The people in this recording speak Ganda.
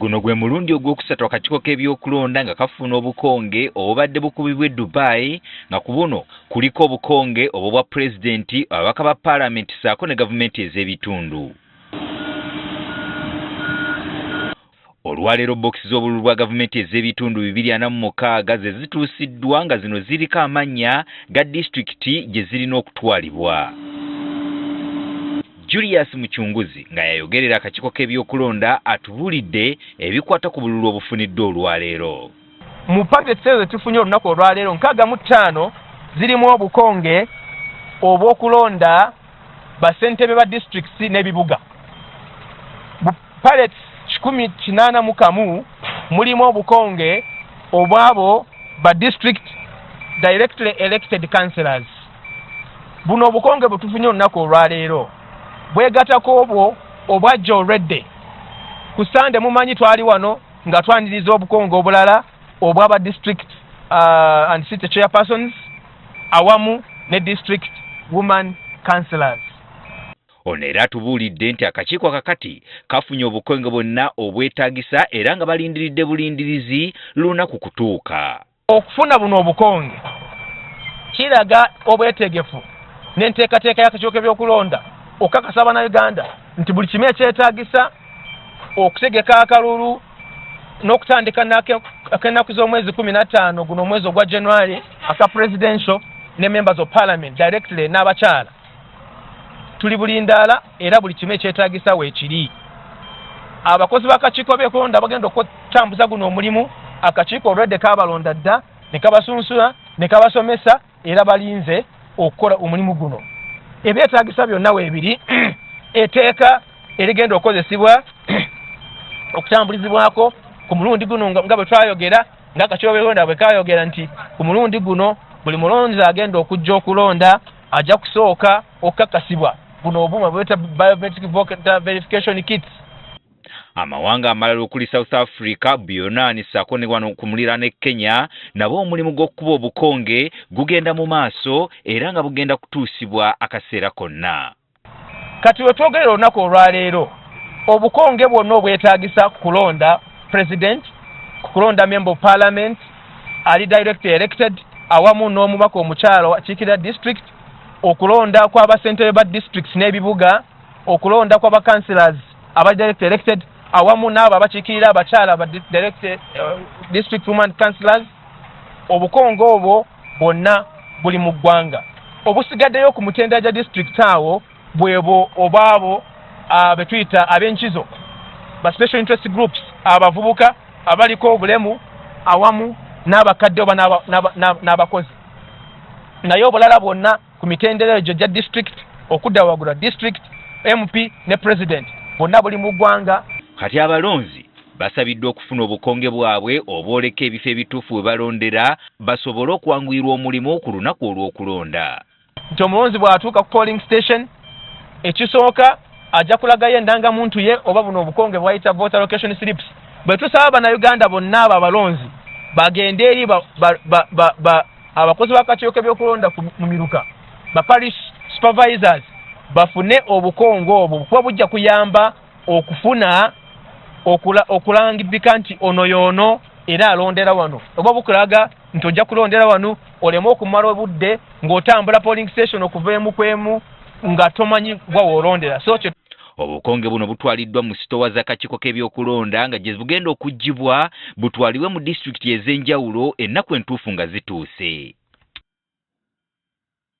Guno gwe mulundi ogwokusatu akakiiko k'ebyokulonda nga kafuna obukonge obubadde bukubibwa Dubai nga ku buno kuliko obukonge obwo bwa pulezidenti, ababaka ba paalamenti ssaako ne gavumenti ez'ebitundu. Olwaleero bookisi z'obululu bwa gavumenti ez'ebitundu 246 ze zituusiddwa nga zino ziriko amannya ga disitulikiti gye zirina okutwalibwa. Julius Muchunguzi nga yayogerera akakiiko k'ebyokulonda atubuulidde ebikwata ku bululu obufuniddwa olwaleero. Mu paketi ze tufunye olunaku olwaleero 65 zirimu obukonge obw'okulonda bassentebe ba districts n'ebibuga. Bu pallets 181 mulimu obukonge obwabo ba district directly elected councillors. Buno obukonge butufunye olunaku olwaleero bwegatako obwo obwajja olwedde. Ku Sande mumanyi twali wano nga twaniriza obukonge obulala obw'aba district and city chairpersons awamu ne district woman councillors. Ono era atubuulidde nti akakiiko akakati kafunye obukonge bwonna obwetaagisa era nga balindiridde bulindirizi lunaku kutuuka. Okufuna buno obukonge kiraga obwetegefu n'enteekateeka y'akakiiko k'ebyokulonda okukakasa Bannayuganda nti buli kimu ekyetaagisa okutegeka akalulu n'okutandika ak'ennaku z'omwezi 15 guno omwezi ogwa January aka presidential ne members of parliament directly n'abakyala tuli bulindaala era buli kimu ekyetaagisa weekiri. Abakozi b'akakiiko k'ebyokulonda bagenda okutambuza guno omulimu. Akakiiko olwedde kaabalonda dda ne kabasunsula ne kabasomesa era balinze okukola omulimu guno. Ebyetaagisa byonna weebiri eteeka erigenda okukozesebwa okutambulizibwako ku mulundi guno nga bwe twayogera ng'akakiiko k'ebyokulonda bwe kaayogera nti ku mulundi guno buli mulonzi agenda okujja okulonda ajja kusooka okukakasibwa buno obuma bweta biometric voter verification kits. Amawanga amalala okuli South Africa, Bionani ssaako ne wano kumulira ne Kenya nabo omulimu gw'okukuba obukonge gugenda mu maaso era nga bugenda kutuusibwa akaseera konna. Kati we twogerera olunaku olwaleero obukonge bwonna obwetaagisa kulonda president, kulonda member of parliament ali direct elected awamu n'omubaka omukyalo akiikirira district, okulonda kw'abasentebe ba districts n'ebibuga, okulonda kw'aba councillors aba direct elected awamu n'abo abakiikirira abakyala aba direct district woman councillors. Obukonge obwo bwonna buli mu ggwanga. Obusigaddeyo ku mutendera gya district awo bwebo obaabo be tuyita ab'enkizo ba special interest groups, abavubuka abaliko obulemu awamu n'abakadde oba n'abakozi. Naye obulala bwonna ku mitendera egyo gya district okudda waggula district, MP ne president bwonna buli mu ggwanga. Kati abalonzi basabiddwa okufuna obukonge bwabwe obwoleka ebifo ebituufu we balondera basobole okuwanguyirwa omulimu ku lunaku olw'okulonda. Nti omulonzi bw'atuuka ku polling station ekisooka ajja kulagayo endangamuntu ye oba buno obukonge bwayita voter location slips. Bwe tusaba Bannayuganda bonna abo abalonzi bagende eri abakozi b'akakiiko k'ebyokulonda mu miruka ba parish supervisors bafune obukonge obwo kuba bujja kuyamba okufuna okulangibika nti ono y'ono era alondera wano, oba bukulaga nti ojja kulondera wano oleme okumala obudde ng'otambula polling station okuva emu kwemu nga tomanyi gwa woolondera. So obukonge buno butwaliddwa mu sitowa z'akakiiko k'ebyokulonda nga gye bugenda okuggyibwa butwalibwe mu disitulikiti ez'enjawulo ennaku entuufu nga zituuse.